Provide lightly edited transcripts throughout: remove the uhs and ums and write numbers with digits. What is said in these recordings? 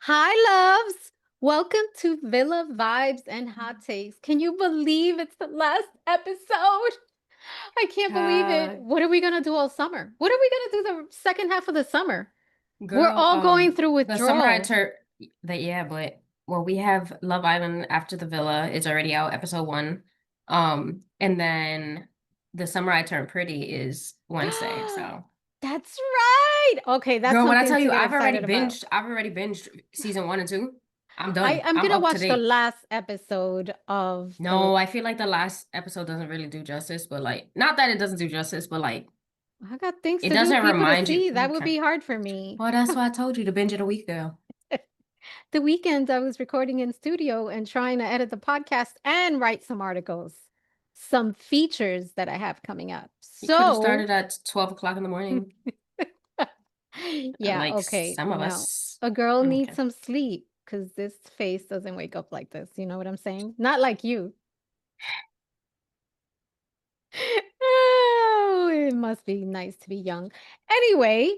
Hi, loves. Welcome to Villa Vibes and Hot Takes. Can you believe it's the last episode? I can't believe it. Uh, What are we going to do all summer? What are we going to do the second half of the summer? We're girl, all going through the summer I withdrawals. turned that yeah, but well, we have Love Island After the Villa is already out, episode one. And then the summer I turned pretty is Wednesday. So, That's right. Okay, that's girl, when I something tell to you, get excited about. I've already binged season one and two. I'm I, done. I'm I'm going to up to watch the date. last episode of the. No, I feel like the last episode doesn't really do justice, but like, not that it doesn't do justice, but like, I got things it to do, doesn't people to remind you. see. That would Okay. be hard for me. Well, that's why I told you to binge it a week ago. The weekend I was recording in studio and trying to edit the podcast and write some articles, some features that I have coming up. You could have So, started at 12 o'clock in the morning. yeah, Like okay. some of No, us. a girl needs Okay. some sleep because this face doesn't wake up like this. You know what I'm saying? Not like you. Oh, it must be nice to be young. Anyway,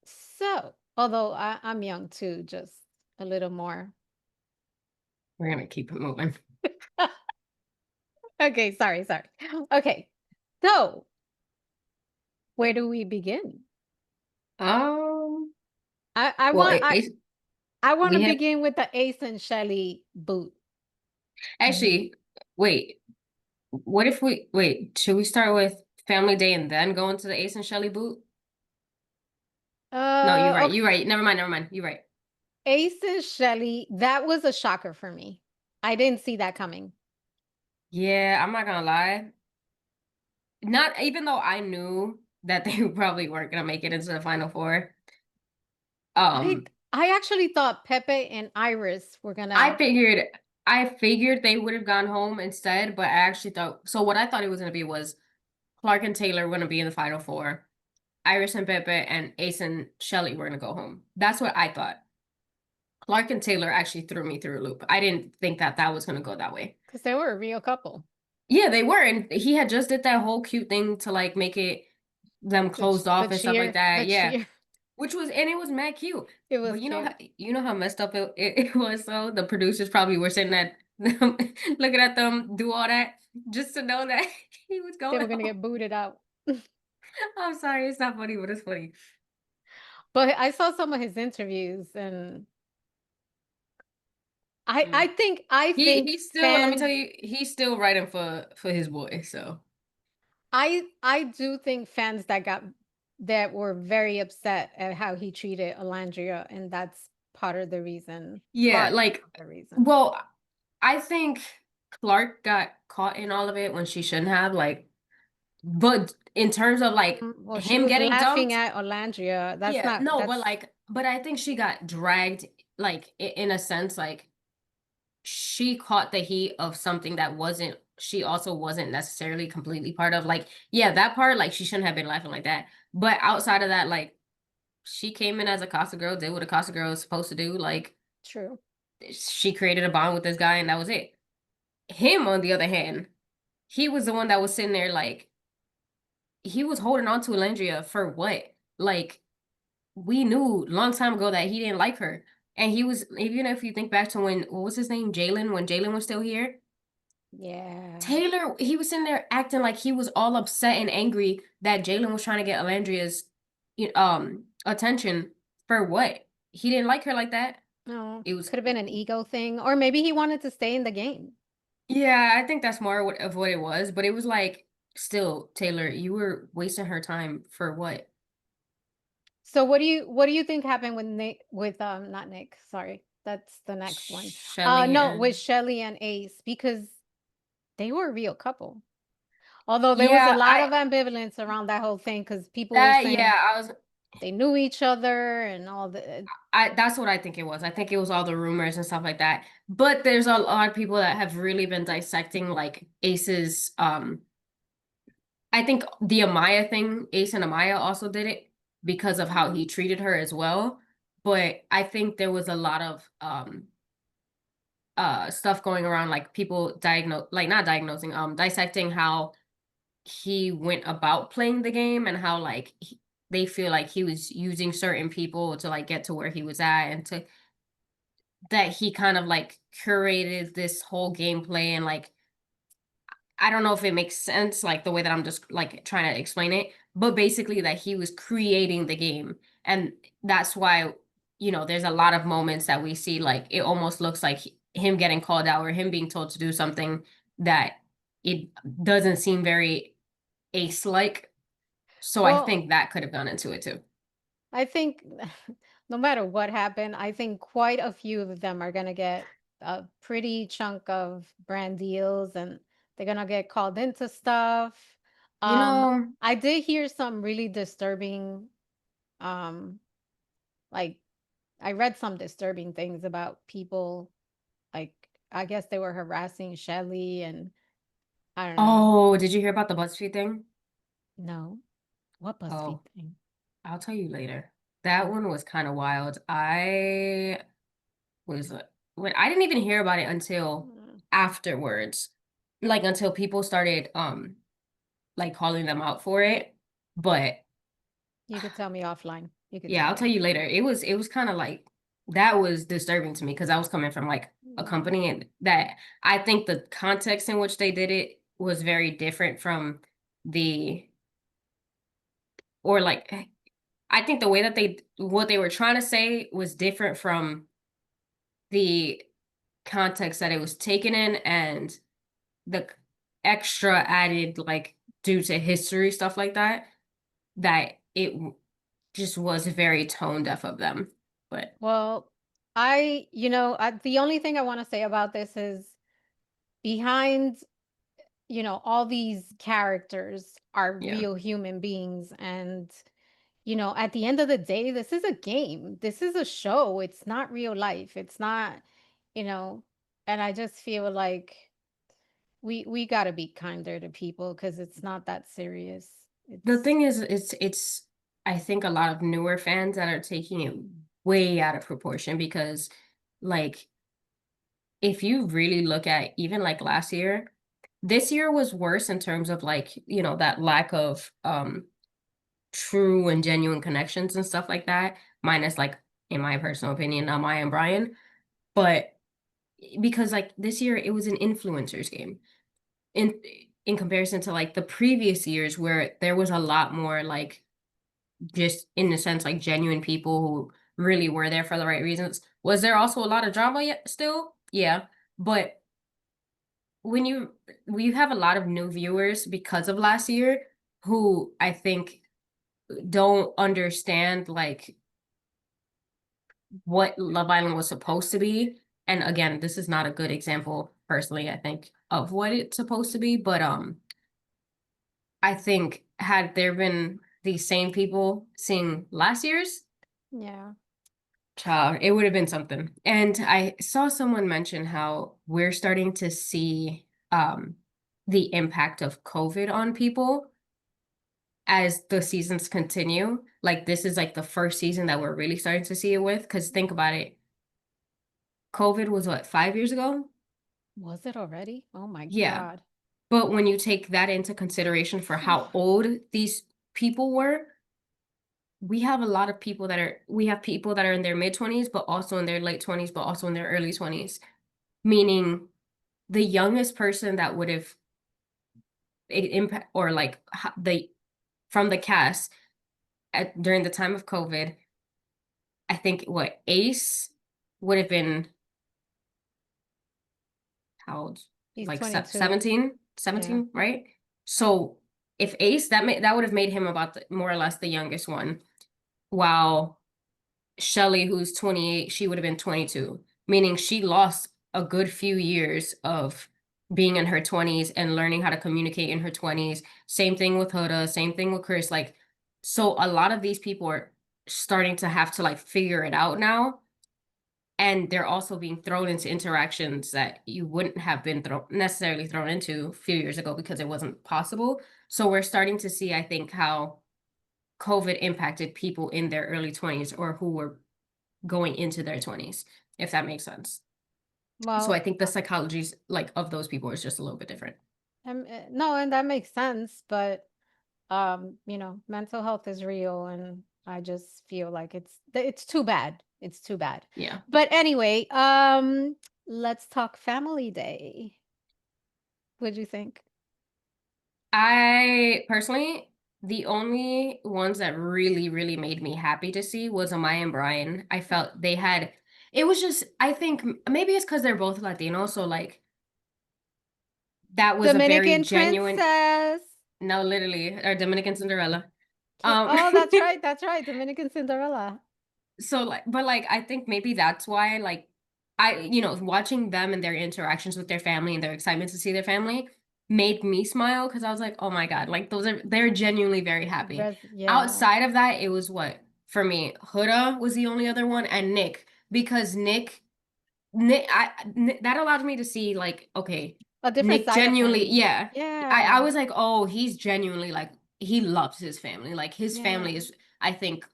so although I'm young too, just a little more. We're gonna keep it moving. Okay, sorry. Okay, so where do we begin? Um, I I well, want I I want to we have begin with the Ace and Shelly boot. Mm. actually, wait, what if we wait, should we start with Family Day and then go into the Ace and Shelly boot? No, you're right. Okay. You're right. Never mind. You're right. Ace and Shelly, that was a shocker for me. I didn't see that coming. Yeah, I'm not gonna lie. Not even though I knew that they probably weren't gonna make it into the final four. I Um, I actually thought Pepe and Iris were I gonna. figured I figured they would have gone home instead, but I actually thought so what I thought it was gonna be was Clark and Taylor were gonna be in the final four. Iris and Pepe and Ace and Shelly were gonna go home. That's what I thought. Clark and Taylor actually threw me through a loop. I didn't think that that was gonna go that way. Because they were a real couple. Yeah, they were, and he had just did that whole cute thing to like make it them closed The off and stuff like cheer, that. the Yeah, cheer. which was and it was mad cute. It But was cute. you know how messed up it was. So the producers probably were sitting at them, looking at them do all that just to know that he was They going were gonna home. get booted out. I'm sorry, it's not funny, but it's funny. But I saw some of his interviews, and I think He's still, let me tell fans. you, he's still writing for his boy. So I do think fans that were very upset at how he treated Alandria, and that's part of the reason. yeah, Part like, of the reason. well, I think Clark got caught in all of it when she shouldn't have. Like, but in terms of like Well, she him was getting laughing dumped, at Alandria. That's yeah, not no, but that's like, but I think she got dragged, like, in a sense, like she caught the heat of something that wasn't. She also wasn't necessarily completely part of. Like, yeah, that part, like, she shouldn't have been laughing like that. But outside of that, like she came in as a Casa girl, did what a Casa girl is supposed to do. Like true. she created a bond with this guy, and that was it. Him, on the other hand, he was the one that was sitting there like he was holding on to Alendria for what? Like we knew long time ago that he didn't like her. And he was even if you think back to when what was his name? Jalen, when Jalen was still here. Yeah. Taylor, he was sitting there acting like he was all upset and angry that Jalen was trying to get Alandria's attention for what? He didn't like her like that. No, It was could have been an ego thing, or maybe he wanted to stay in the game. yeah, I think that's more of what it was, but it was like still, Taylor, you were wasting her time for what? So what do you think happened with Nick with not Nick, sorry. That's the next one. Shelly No, with and Shelly and Ace because they were a real couple. Although there was a yeah, lot I of ambivalence around that whole thing because people were that yeah, saying I was they knew each other and all the I that's what I think it was. I think it was all the rumors and stuff like that. But there's a lot of people that have really been dissecting like Ace's I think the Amaya thing, Ace and Amaya also did it because of how he treated her as well. But I think there was a lot of stuff going around like people diagnose like not diagnosing dissecting how he went about playing the game and how they feel like he was using certain people to like get to where he was at and to that he kind of like curated this whole gameplay and like I don't know if it makes sense, like the way that I'm just like trying to explain it, but basically that he was creating the game. And that's why, there's a lot of moments that we see, like it almost looks like him getting called out or him being told to do something that it doesn't seem very ace like. So I Well, think that could have gone into it too. I think no matter what happened, I think quite a few of them are gonna get a pretty chunk of brand deals and they're gonna get called into stuff. You Um, know, I did hear some really disturbing, um, like I read some disturbing things about people, like I guess they were harassing Shelly and I don't know. oh, did you hear about the BuzzFeed thing? No. What BuzzFeed Oh, thing? I'll tell you later. That Oh. one was kind of wild. I was when I didn't even hear about it until Mm. afterwards, like until people started like calling them out for it. But You could tell me offline. You could yeah, tell I'll me tell you offline. later. It was kind of like that was disturbing to me because I was coming from like a Mm. company and that I think the context in which they did it was very different from the or like I think the way that they what they were trying to say was different from the context that it was taken in and the extra added like due to history stuff like that that just was very tone deaf of them. But Well, the only thing I want to say about this is behind, all these characters are yeah, real human beings. And, at the end of the day, this is a game. This is a show. It's not real life. It's not, you know, and I just feel like we got to be kinder to people because it's not that serious. the It's thing is it's I think a lot of newer fans that are taking it way out of proportion because like if you really look at even like last year, this year was worse in terms of like that lack of true and genuine connections and stuff like that minus like in my personal opinion Amaya and Bryan. But because like this year it was an influencers game in in comparison to like the previous years where there was a lot more like just in a sense like genuine people who really were there for the right reasons. Was there also a lot of drama yet still? Yeah. But when you have a lot of new viewers because of last year who I think don't understand like what Love Island was supposed to be. And again, this is not a good example personally, I think, of what it's supposed to be, but I think had there been these same people seeing last year's, yeah. child, it would have been something. And I saw someone mention how we're starting to see the impact of COVID on people as the seasons continue. Like this is like the first season that we're really starting to see it with. Because think about it, COVID was what, 5 years ago? Was it already? Oh my Yeah. God. But when you take that into consideration for how old these people were, we have people that are in their mid 20s, but also in their late 20s, but also in their early 20s, meaning the youngest person that would have impact or like the from the cast during the time of COVID, I think what Ace would have been how old? He's Like 22. 17, Yeah. 17, right? So if Ace that would have made him about more or less the youngest one, while Shelly, who's 28, she would have been 22, meaning she lost a good few years of being in her 20s and learning how to communicate in her 20s. Same thing with Huda, same thing with Chris. Like, so a lot of these people are starting to have to like figure it out now. And they're also being thrown into interactions that you wouldn't have been necessarily thrown into a few years ago because it wasn't possible. So we're starting to see, I think, how COVID impacted people in their early 20s or who were going into their 20s, if that makes sense. So I Well, think the psychologies like of those people is just a little bit different. no, and that makes sense, but mental health is real and I just feel like it's too bad. It's too bad. Yeah. But anyway, let's talk Family Day. What'd you think? I personally, the only ones that really, really made me happy to see was Amaya and Bryan. I felt they had, it was just, I think maybe it's because they're both Latino, so like that was a very Dominican genuine, Princess. no, literally, or Dominican Cinderella. Um, Oh, that's right. That's right. Dominican Cinderella. so like, but like, I think maybe that's why, like, watching them and their interactions with their family and their excitement to see their family made me smile because I was like, oh my God, like they're genuinely very happy. Yeah. Outside of that, it was what for me, Huda was the only other one, and Nick, because that allowed me to see like, okay, A different Nick side of genuinely, him. yeah. I Yeah. was like, oh, he's genuinely like he loves his family. Like his Yeah. family is, I think,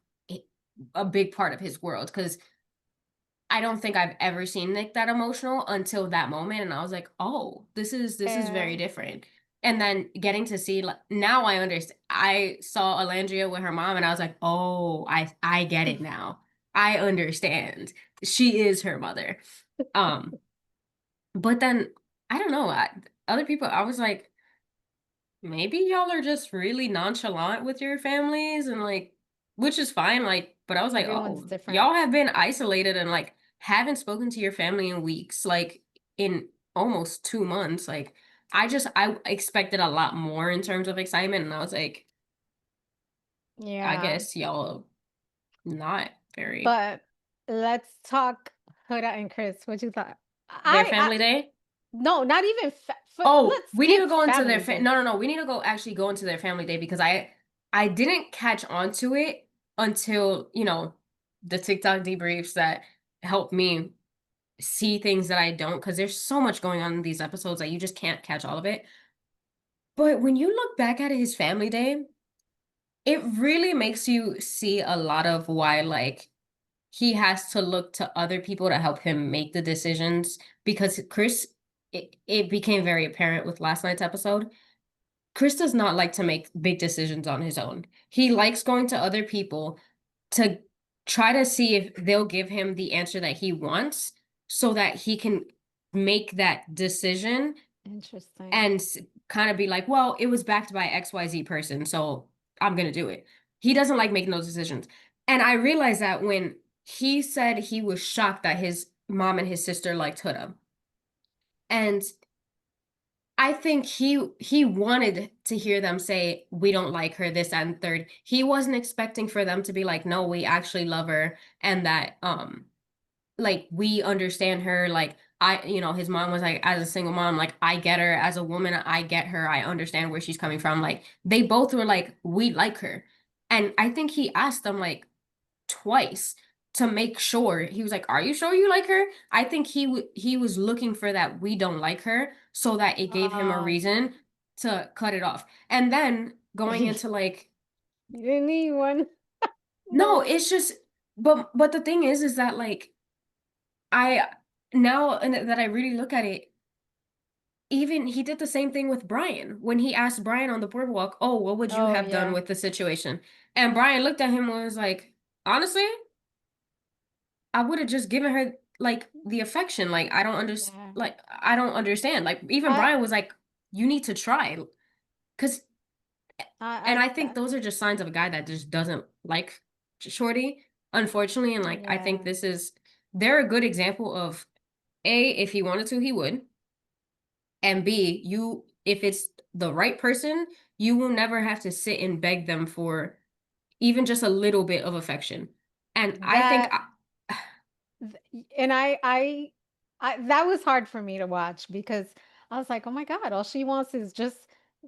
a big part of his world because I don't think I've ever seen Nick that emotional until that moment, and I was like, oh, this is very Yeah. different. And then getting to see like now I understand. I saw Alandria with her mom, and I was like, oh, I get it now. I understand. She is her mother. Um, but then I don't know. Other people, I was like, maybe y'all are just really nonchalant with your families and like, which is fine. Like, but I was like, Everyone's oh, different. y'all have been isolated and like haven't spoken to your family in weeks, like in almost 2 months. Like, I expected a lot more in terms of excitement, and I was like, I Yeah. guess y'all not very But let's talk Huda and Chris. What you thought? their I family day. no, not even Oh, let's we need skip to go into their Family Day. no, no, no. We need to go actually go into their family day because I didn't catch on to it until, the TikTok debriefs that help me see things that I don't because there's so much going on in these episodes that you just can't catch all of it. But when you look back at his family day, it really makes you see a lot of why like he has to look to other people to help him make the decisions because Chris it became very apparent with last night's episode. Chris does not like to make big decisions on his own. He likes going to other people to try to see if they'll give him the answer that he wants so that he can make that decision Interesting. and kind of be like, well, it was backed by XYZ person, so I'm going to do it. He doesn't like making those decisions. And I realized that when he said he was shocked that his mom and his sister liked Huda. And I think he wanted to hear them say we don't like her this and third. He wasn't expecting for them to be like no, we actually love her and that like we understand her like his mom was like as a single mom like I get her as a woman I get her I understand where she's coming from like they both were like we like her. And I think he asked them like twice to make sure. He was like, "Are you sure you like her?" I think he was looking for that we don't like her so that it gave him a Okay. reason to cut it off. And then going You into like didn't need one. no, No. it's just but the thing is that like I now and that I really look at it even he did the same thing with Bryan when he asked Bryan on the boardwalk, "Oh, what would you Oh have done yeah. with the situation?" And Bryan looked at him and was like, "Honestly, I would have just given her like the affection. Like Yeah. I don't understand. Like even I Bryan was like, you need to try. Cause and I I think those are just signs of a guy that just doesn't like Shorty, unfortunately. And like I think yeah. they're a good example of A, if he wanted to, he would. And B, you if it's the right person, you will never have to sit and beg them for even just a little bit of affection. And I think That and I that was hard for me to watch because I was like, "Oh my God, all she wants is just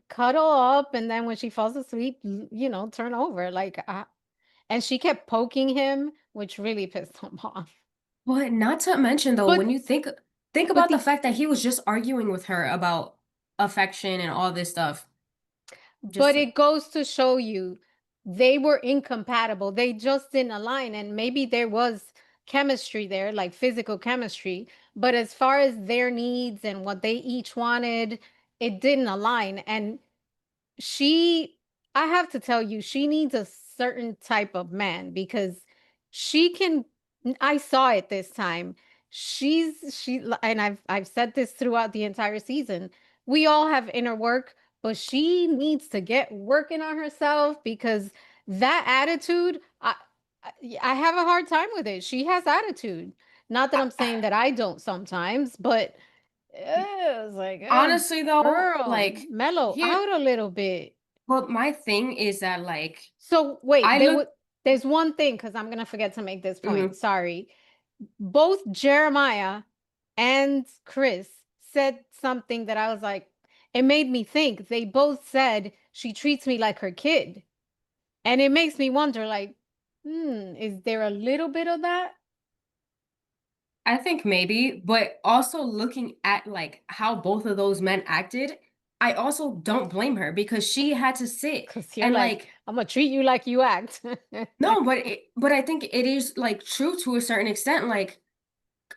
cuddle up and then when she falls asleep, turn over." And she kept poking him, which really pissed him off. But not to mention though, But when you think but about the the fact that he was just arguing with her about affection and all this stuff. but Just it goes to show you they were incompatible. They just didn't align and maybe there was chemistry there, like physical chemistry, but as far as their needs and what they each wanted, it didn't align and she I have to tell you, she needs a certain type of man because she can. I saw it this time. And I've said this throughout the entire season. We all have inner work, but she needs to get working on herself because that attitude, I have a hard time with it. She has attitude. Not that I'm saying that I don't sometimes, but it's like, Honestly though, girl, like mellow here, out a little bit. but my thing is that like So wait, I look. there's one thing because I'm gonna forget to make this point. Mhm. Sorry. Both Jeremiah and Chris said something that I was like, it made me think. They both said she treats me like her kid. And it makes me wonder, like, is there a little bit of that? I think maybe, but also looking at like how both of those men acted, I also don't blame her because she had to sit Because you're and like, like I'm gonna treat you like you act. no, but I think it is like true to a certain extent. Like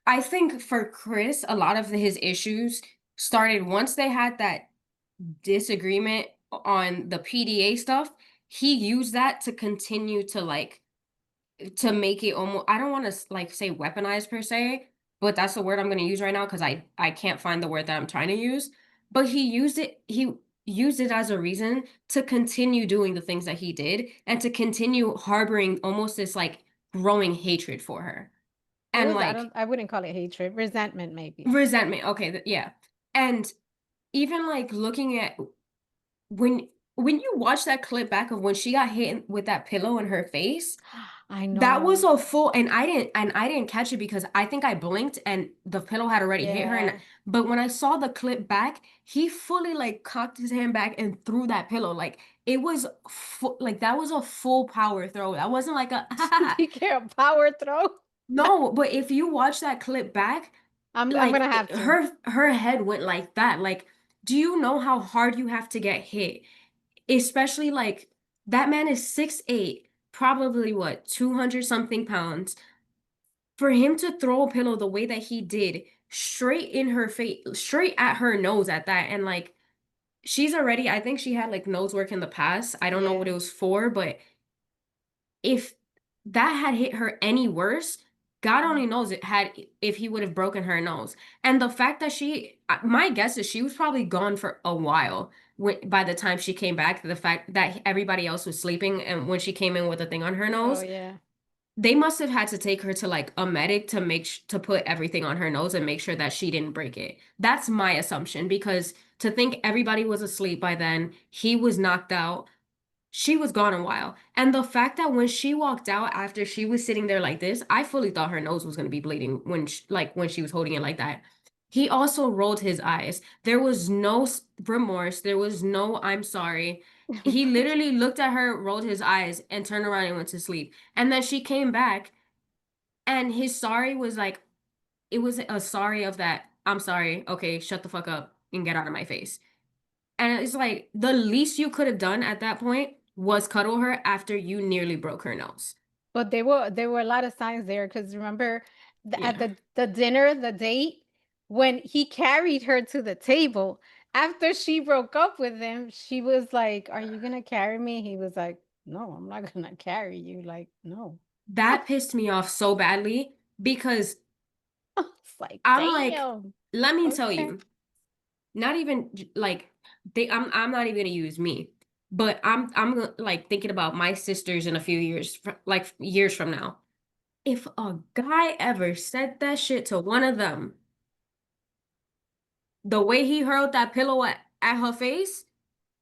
I think for Chris, a lot of his issues started once they had that disagreement on the PDA stuff. He used that to continue to like to make it almost I don't want to like say weaponized per se, but that's the word I'm going to use right now because I can't find the word that I'm trying to use. But he used it as a reason to continue doing the things that he did and to continue harboring almost this like growing hatred for her. It And was, like I wouldn't call it hatred, resentment, maybe. resentment. Okay, yeah. And even like looking at when you watch that clip back of when she got hit with that pillow in her face, I that was know. a full and I didn't catch it because I think I blinked and the pillow had already hit her and Yeah. but when I saw the clip back, he fully like cocked his hand back and threw that pillow. Like it was like that was a full power throw. That wasn't like a He can't power throw. no, but if you watch that clip back, I'm gonna like have to. her head went like that. Like, do you know how hard you have to get hit? Especially like that man is 6'8", probably what, 200 something pounds. For him to throw a pillow the way that he did, straight in her face, straight at her nose at that, and like she's already, I think she had like nose work in the past. I don't know what Yeah. it was for, but if that had hit her any worse, God only knows it had if he would have broken her nose. And the fact that my guess is she was probably gone for a while by the time she came back. The fact that everybody else was sleeping, and when she came in with a thing on her Oh nose, yeah. they must have had to take her to like a medic to to put everything on her nose and make sure that she didn't break it. That's my assumption because to think everybody was asleep by then, he was knocked out, she was gone a while. And the fact that when she walked out after she was sitting there like this, I fully thought her nose was going to be bleeding when she was holding it like that. He also rolled his eyes. There was no remorse. There was no I'm sorry. He literally looked at her, rolled his eyes, and turned around and went to sleep. And then she came back, and his sorry was like, it was a sorry of that, I'm sorry. Okay, shut the fuck up and get out of my face. And it's like the least you could have done at that point was cuddle her after you nearly broke her nose. But there were a lot of signs there because remember at Yeah. the dinner, the date, when he carried her to the table after she broke up with him, she was like, "Are you gonna carry me?" He was like, "No, I'm not gonna carry you." Like, no. That pissed me off so badly because It's like, I'm like, damn. let me tell Okay. you, not even like I'm not even gonna use me, but like thinking about my sisters in a few years, like years from now. If a guy ever said that shit to one of them, the way he hurled that pillow at her face,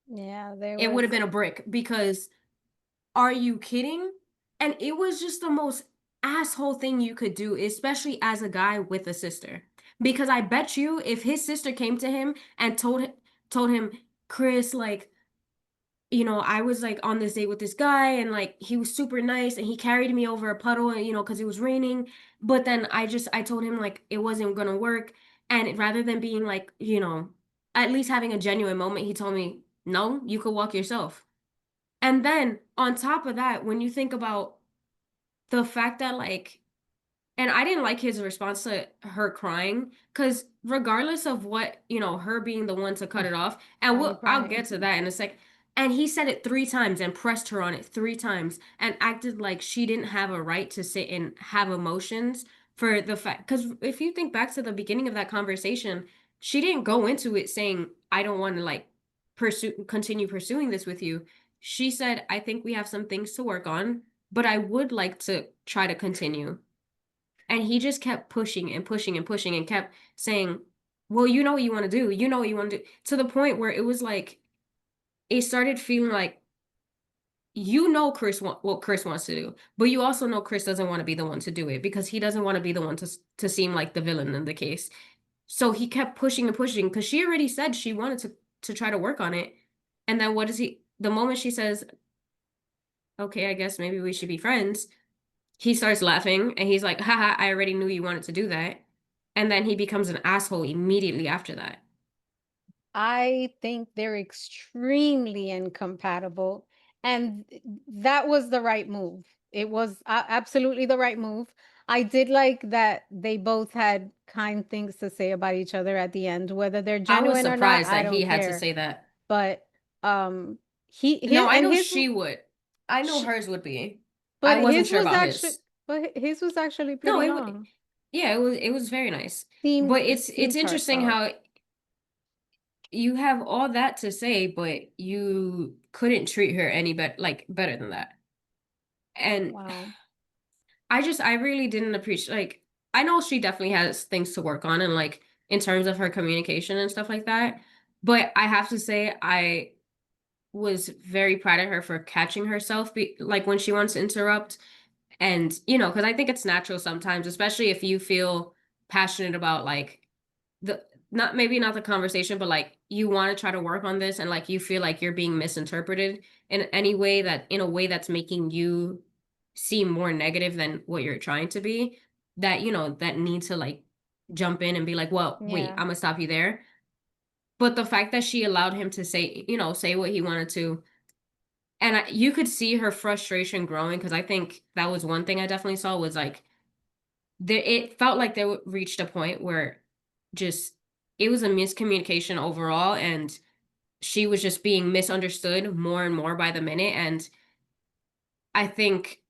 Yeah, there it would was. have been a brick because are you kidding? And it was just the most asshole thing you could do, especially as a guy with a sister. Because I bet you if his sister came to him and told him, Chris, like, I was like on this date with this guy and like he was super nice and he carried me over a puddle and because it was raining. But then I told him like it wasn't gonna work. And rather than being like, at least having a genuine moment, he told me, no, you could walk yourself. And then on top of that, when you think about the fact that like, and I didn't like his response to her crying, because regardless of what, her being the one to cut it off, and Are you I'll crying? get to that in a sec. And he said it 3 times and pressed her on it 3 times and acted like she didn't have a right to sit and have emotions for the fact. Because if you think back to the beginning of that conversation, she didn't go into it saying, I don't want to like continue pursuing this with you. She said, I think we have some things to work on, but I would like to try to continue. And he just kept pushing and pushing and pushing and kept saying, well, you know what you want to do. You know what you want to do. To the point where it was like, it started feeling like, you know what Chris wants to do, but you also know Chris doesn't want to be the one to do it because he doesn't want to be the one to seem like the villain in the case. So he kept pushing and pushing because she already said she wanted to try to work on it. And then what is he? The moment she says, "Okay, I guess maybe we should be friends," he starts laughing and he's like, "Haha, I already knew you wanted to do that." And then he becomes an asshole immediately after that. I think they're extremely incompatible, and that was the right move. It was absolutely the right move. I did like that they both had kind things to say about each other at the end, whether they're I was genuine or not, surprised I that he don't had to care. say that. But he No, his I and know his she would. I know sh- hers would be. I but wasn't his sure was about actually his. No, pretty it would. long. Yeah, it was very nice. Seemed But it's seemed interesting heartfelt. how you have all that to say, but you couldn't treat her any better than that. And Wow. I really didn't appreciate like I know she definitely has things to work on and like in terms of her communication and stuff like that. But I have to say I was very proud of her for catching herself like when she wants to interrupt. And, because I think it's natural sometimes, especially if you feel passionate about like the not maybe not the conversation, but like you want to try to work on this and like you feel like you're being misinterpreted in a way that's making you seem more negative than what you're trying to be, that need to like jump in and be like, well, wait, Yeah. I'm gonna stop you there. But the fact that she allowed him to say what he wanted to, and you could see her frustration growing because I think that was one thing I definitely saw was like it felt like they reached a point where just it was a miscommunication overall, and she was just being misunderstood more and more by the minute. And I think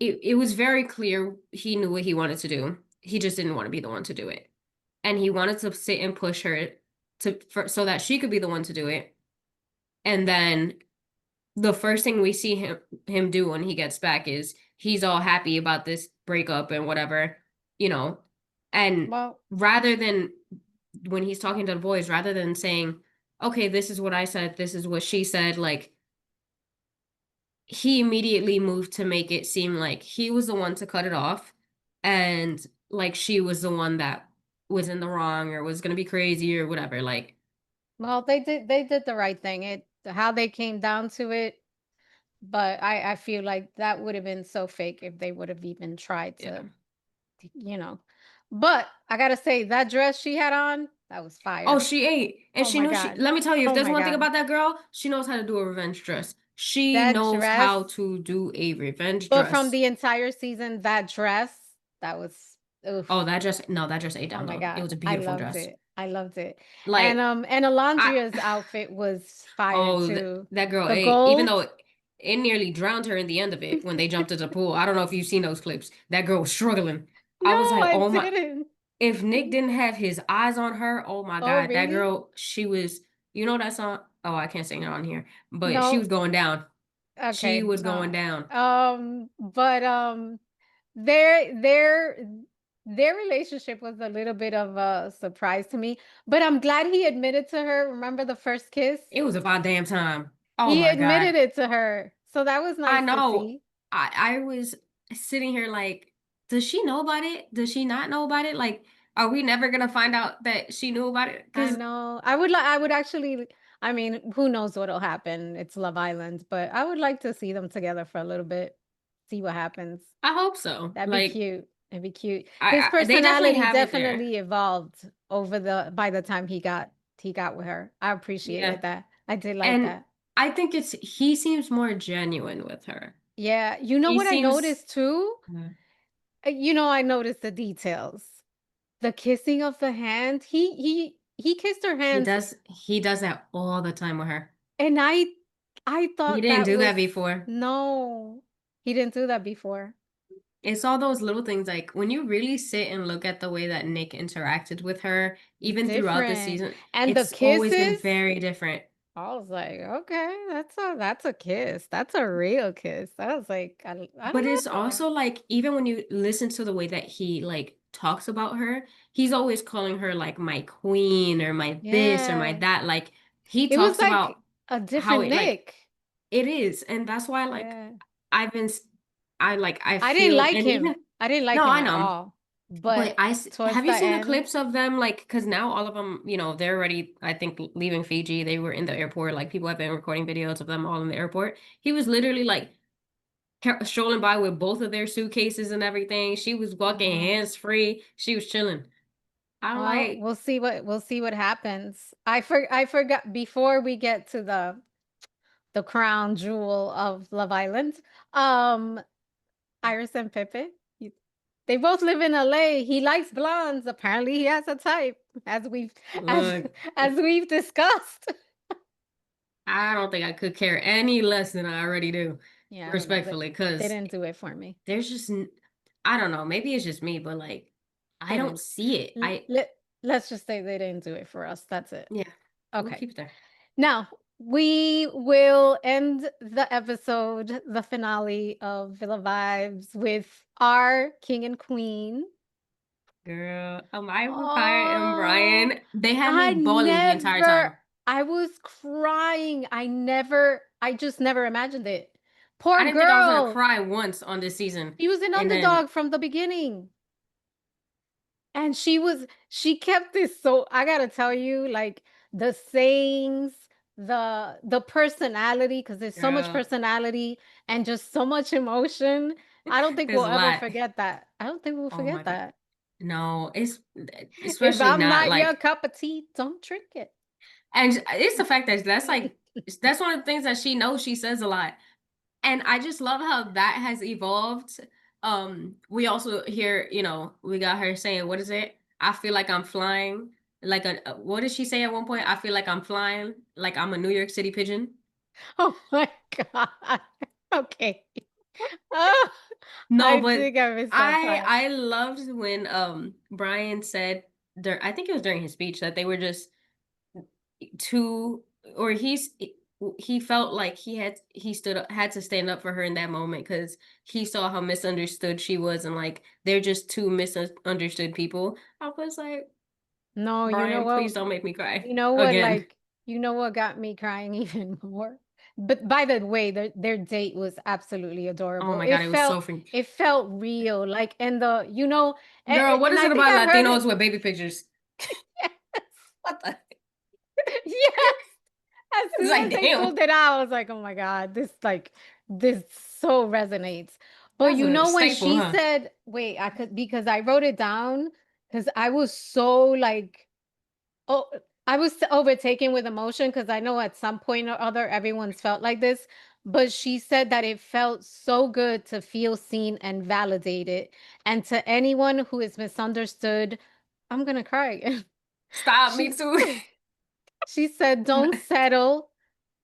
it was very clear he knew what he wanted to do. He just didn't want to be the one to do it, and he wanted to sit and push her so that she could be the one to do it. And then the first thing we see him do when he gets back is he's all happy about this breakup and whatever, you know. And Well, rather than when he's talking to the boys, rather than saying, "Okay, this is what I said, this is what she said," like he immediately moved to make it seem like he was the one to cut it off and like she was the one that was in the wrong or was going to be crazy or whatever. Like, well, they did the right thing. It how they came down to it, but I feel like that would have been so fake if they would have even tried yeah. you know. But I gotta say that dress she had on, that was Oh, fire. she ate. And Oh she my knew god. let me tell you, if Oh there's my one thing god. about that girl, she knows how to do a revenge dress. She That knows dress, how to do a revenge but from dress. the entire season, that dress, that was Oh, oof. that dress ate Oh down my though. It god. was a I beautiful loved dress. it. I loved it. Like, And I Alondria's outfit was fire oh too. that girl The ate. Even though gold. it nearly drowned her in the end of it when they jumped into the pool. I don't know if you've seen those clips. That girl was struggling. I No, was like, I oh my, didn't. if Nick didn't have his eyes on her, oh my Oh, God, that really? girl, she was, that song? Oh, I can't sing it on here, but she No. was going down. She Okay, was going no. down. But their their their relationship was a little bit of a surprise to me, but I'm glad he admitted to her. Remember the first kiss? It was about damn time. Oh He my God. admitted it to her. So that was I nice to know. see. I was sitting here like, does she know about it? Does she not know about it? Like, are we never gonna find out that she knew about it? I Because know. I would actually I mean, who knows what'll happen? It's Love Island, but I would like to see them together for a little bit. See what happens. I hope so. That'd be Like, cute. It'd be cute. His they definitely personality have it there. definitely evolved over the by the time he got with her. I Yeah. appreciated that. I did like And that. I think he seems more genuine with her. Yeah, you know He what I seems noticed too? I noticed the details. The kissing of the hand. he kissed her He hands, does he does that all the time with her. and I He thought didn't that do that was before. no, he didn't do that before. It's all those little things like when you really sit and look at the way that Nick interacted with her, even throughout the Different. season, And the it's always been kisses, very different. I was like, okay, that's a kiss. That's a real kiss. I was like, I But don't it's know. also like even when you listen to the way that he like talks about her, he's always calling her like my queen or my this or my Yeah. that. Like he It was talks like about a how different it like Nick. it is, and that's why like Yeah. I've been I like I I didn't feel like and him. even I didn't like no, him I at know. all. But But towards have you the seen the end, clips of them? Like, because now all of them, you know, they're already, I think, leaving Fiji. They were in the airport. Like, people have been recording videos of them all in the airport. He was literally like strolling by with both of their suitcases and everything. She was walking uh, hands free. She was chilling. I'm well, like, we'll see what happens. I forgot before we get to the crown jewel of Love Island. Um, Iris and Pepe. you- They both live in LA. He likes blondes. Apparently, he has a type, as we've as look, as we've discussed. I don't think I could care any less than I already do, Yeah, I don't know. respectfully, They because didn't do it for me. there's just, I don't know. Maybe it's just me, but like, I They don't didn't. see it. Let's just say they didn't do it for us. That's it. Yeah, we'll Okay. keep it there. Now, we will end the episode, the finale of Villa Vibes, with our king and queen. Girl, Amaya Papaya and Oh, Bryan, they had me bawling the entire time. I was crying. I just never imagined it. I Poor didn't think I was gonna girl. cry once on this season. She was an And then underdog from the beginning. And she kept this so I gotta tell you, like the sayings, the personality, because there's so much girl, personality and just so much emotion. I don't think there's we'll a ever lot. forget that. I don't think we'll Oh my forget God. that. No, it's If especially I'm not not your like, cup of tea, don't drink it. and it's the fact that that's like that's one of the things that she knows she says a lot. And I just love how that has evolved. We also hear, you know, we got her saying, what is it? I feel like I'm flying. Like what did she say at one point? I feel like I'm flying, like I'm a New York City pigeon. Oh my God. Okay. Oh, No, I but think I missed that part. I loved when Bryan said there I think it was during his speech that they were just too or he felt like he stood up had to stand up for her in that moment because he saw how misunderstood she was and like they're just two misunderstood people. I was like, No, Bryan, please don't make me cry you know what, again. like, you know what got me crying even more? But by the way, their date was absolutely Oh adorable. my God, it was so freaking It felt real. Like, and girl, what and is I it think about I've heard Latinos it. with baby pictures? Yes. What the Yes. As it's soon like as they damn. pulled it out, I was like, oh my God, this so resonates. But That's you a know when staple, she huh? said, wait, I could because I wrote it down because I was so like, oh, I was overtaken with emotion because I know at some point or other everyone's felt like this. But she said that it felt so good to feel seen and validated. And to anyone who is misunderstood, I'm gonna cry. Stop, me She too. she said, "Don't settle."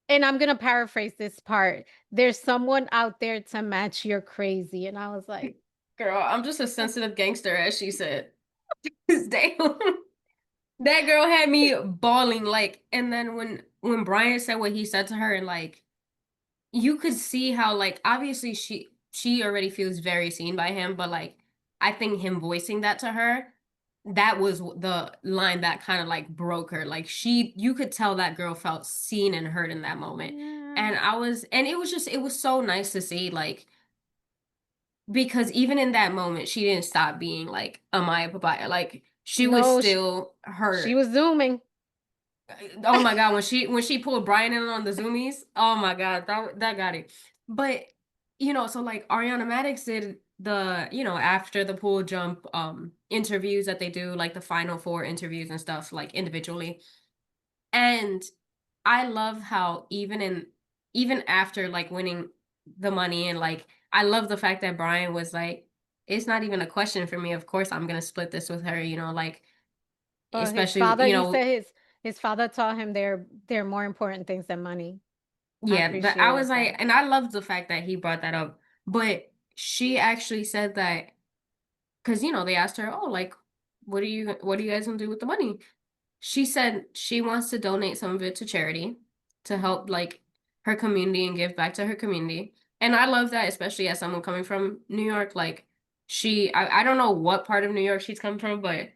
And I'm gonna paraphrase this part. There's someone out there to match your crazy. And I was like, Girl, I'm just a oh, sensitive gangster, as she said. Damn. That girl had me bawling like and then when Bryan said what he said to her and like you could see how like obviously she already feels very seen by him but like I think him voicing that to her that was the line that kind of like broke her like she you could tell that girl felt seen and heard in that moment yeah. and I was and it was just it was so nice to see like because even in that moment she didn't stop being like Amaya Papaya like she was No, still she her. was zooming. Oh my God, when she pulled Bryan in on the zoomies, oh my God, that got it. But you know, so like Ariana Madix did the, you know, after the pool jump interviews that they do, like the final four interviews and stuff, like individually. And I love how even after like winning the money and like I love the fact that Bryan was like, it's not even a question for me. Of course I'm gonna split this with her, you know, like Well, his especially, father, he said his father taught him there are more important things than money. I yeah, but I was appreciated like, that. and I loved the fact that he brought that up. But she actually said that because they asked her, oh, like, what are you guys gonna do with the money? She said she wants to donate some of it to charity to help like her community and give back to her community. And I love that, especially as someone coming from New York. Like I don't know what part of New York she's coming from, but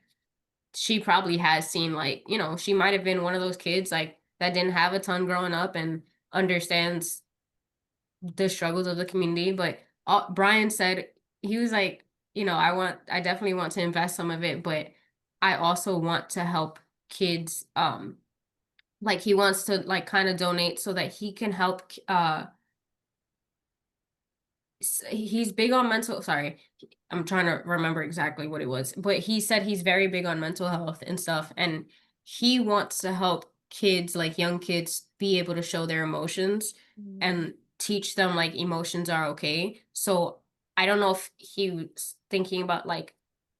she probably has seen like, she might have been one of those kids like that didn't have a ton growing up and understands the struggles of the community. But Bryan said he was like, I definitely want to invest some of it, but I also want to help kids. Like he wants to like kind of donate so that he can help. He's big on mental. Sorry, I'm trying to remember exactly what it was, but he said he's very big on mental health and stuff, and he wants to help kids, like young kids, be able to show their emotions Mm. and teach them like emotions are okay. So I don't know if he was thinking about like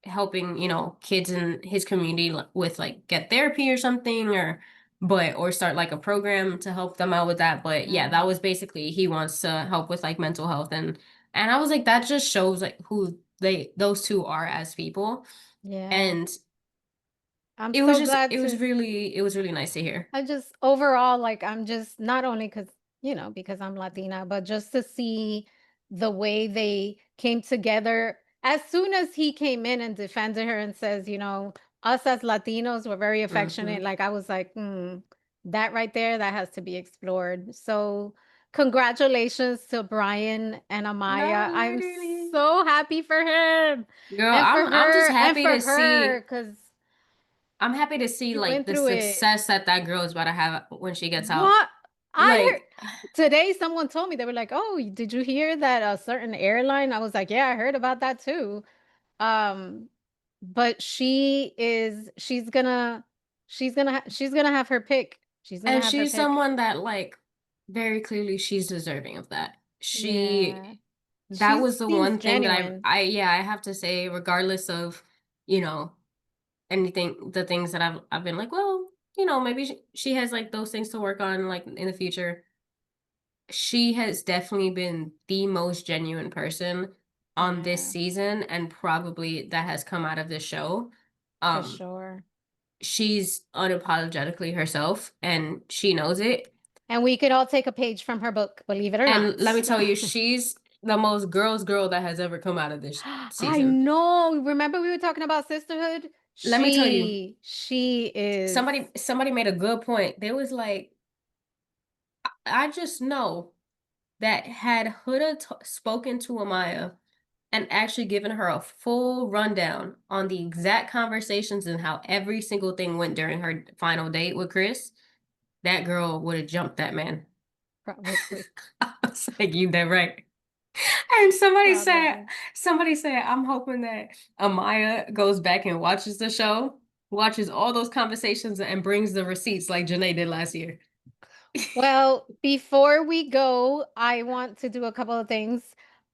helping, kids in his community with like get therapy or something or start like a program to help them out with that. But yeah, Yeah. that was basically he wants to help with like mental health and I was like, that just shows like who those two are as people. Yeah. And I'm so glad it was to really nice to hear. I just overall, like, I'm just not only because I'm Latina, but just to see the way they came together. As soon as he came in and defended her and says, us as Latinos were very affectionate, Hmm. like, I was like, that right there, that has to be explored. So, congratulations to Bryan and Amaya. No, I'm literally. so happy for him Girl, and for I'm just her and happy for to her see because I'm happy to see she like went the through it. success that that girl is about to have when she gets out. What? I heard Like, today someone told me they were like, "Oh, did you hear that a certain airline?" I was like, "Yeah, I heard about that too." Um, but she's gonna have her pick. She's gonna and have her she's pick. someone that like very clearly she's deserving of that. Yeah. That She was the seems one thing that genuine. I have to say, regardless of, you know, anything, the things that I've been like, well, maybe she has like those things to work on like in the future. She has definitely been the most genuine person on this Yeah, season, and probably that has come out of this show. for Um, sure. she's unapologetically herself, and she knows it. And we could all take a page from her book, believe it or And let me not. tell you, she's the most girl's girl that has ever come out of this I season. know. Remember we were talking about sisterhood? Let me tell you, She is. somebody made a good point. They was like, I just know that had Huda spoken to Amaya and actually given her a full rundown on the exact conversations and how every single thing went during her final date with Chris, that girl would have jumped that man. Probably. I was like, you that right. And Probably. somebody said, I'm hoping that Amaya goes back and watches the show, watches all those conversations and brings the receipts like Janae did last year. Well, before we go, I want to do a couple of things.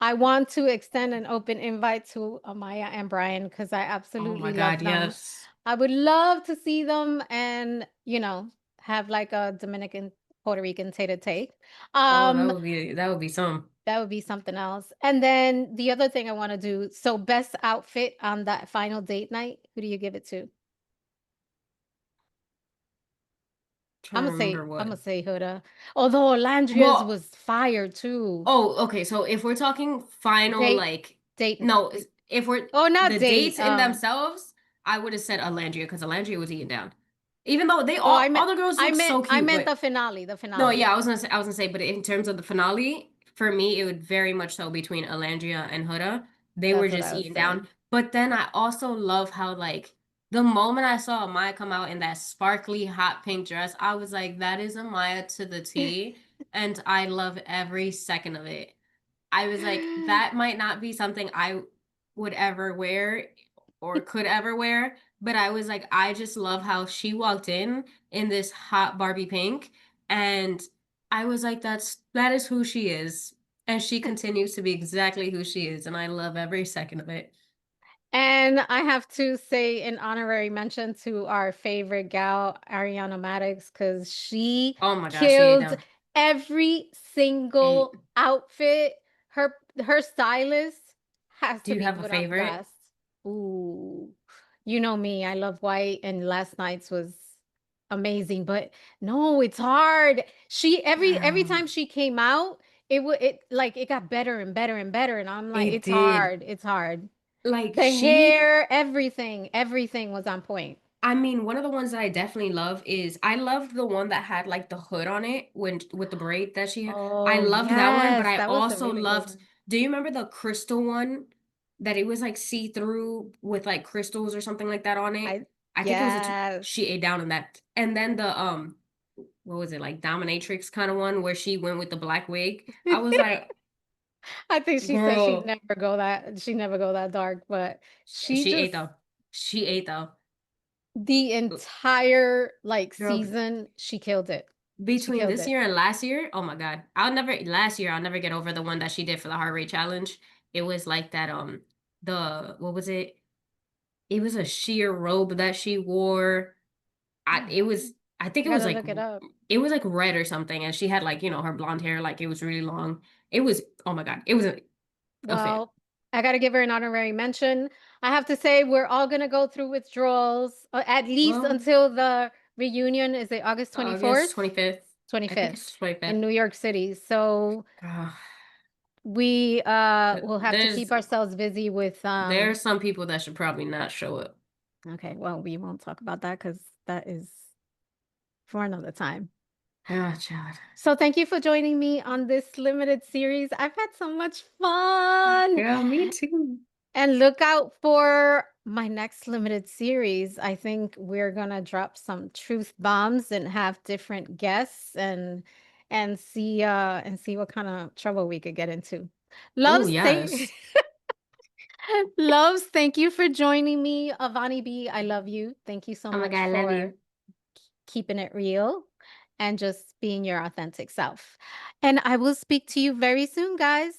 I want to extend an open invite to Amaya and Bryan because I Oh my absolutely love God, them. yes. I would love to see them and, have like a Dominican Puerto Rican tete-a-tete. Oh, Um, that would be some. that would be something else. And then the other thing I want to do, so best outfit on that final date night, who do you give it to? Trying to remember I'm what. gonna say Huda. Although Landria's Well, was fire too. oh, okay. So if we're talking final, Date, like, date, no, date. if we're Oh, not the date. dates in themselves, I would have said Alandria because Alandria was eaten down. Even though they Oh, I all meant, the girls I look meant, so I cute, meant but the finale. The no, finale. yeah, I was gonna say, but in terms of the finale, for me, it would very much so between Alandria and Huda. They were That's what just I was eaten down. saying. But then I also love how like the moment I saw Amaya come out in that sparkly hot pink dress, I was like, that is Amaya to the T, and I love every second of it. I was like, that might not be something I would ever wear or could ever wear, but I was like, I just love how she walked in this hot Barbie pink, and I was like, that is who she is, and she continues to be exactly who she is, and I love every second of it. And I have to say an honorary mention to our favorite gal, Ariana Madix, because she Oh my gosh, she ate killed them. every Ate. single outfit. Her stylist has Do to you be have a put on favorite? blast. Ooh, you know me, I love white, and last night's was amazing, but no, it's hard. She every Girl, time she came out, it like it got better and better and better, and I'm like, it it's did. hard, it's hard. Like The she hair, everything was on point. I mean, one of the ones that I definitely love is I loved the one that had like the hood on it when with the braid that she had. I Oh, loved that one, but yes, I that was a also really good loved, one. do you remember the crystal one that it was like see-through with like crystals or something like that on it? I I think it was yes. she ate down in that. And then the what was it, like dominatrix kind of one where she went with the black wig. I was like, I think she said girl, she'd never go that dark, but she she just ate though. She ate though. the entire like Girl, season, she killed it. She between killed this it. year and last year, oh my God. Last year, I'll never get over the one that she did for the heart rate challenge. It was like that, what was it? It was a sheer robe that she wore. Oh, I think I gotta look it up. it was like red or something. And she had like, her blonde hair, like it was really long. It was, oh my God. It was a fit. Well, I gotta give her an honorary mention. I have to say we're all gonna go through withdrawals, at least Well, until the reunion. Is it August August 24th? 25th. I think 25th it's in 25th. New York City. So Ah, we will have to there's, keep ourselves busy with there are some people that should probably not show up. okay, well, we won't talk about that because that is for another time. Oh, child. So thank you for joining me on this limited series. I've had so much fun. Girl, me too. And look out for my next limited series. I think we're gonna drop some truth bombs and have different guests and see what kind of trouble we could get into. Oh, Loves, thank yes. Loves, thank you for joining me. Avani B, I love you. Thank you so Oh my much God, I love for you. keeping it real and just being your authentic self. And I will speak to you very soon, guys.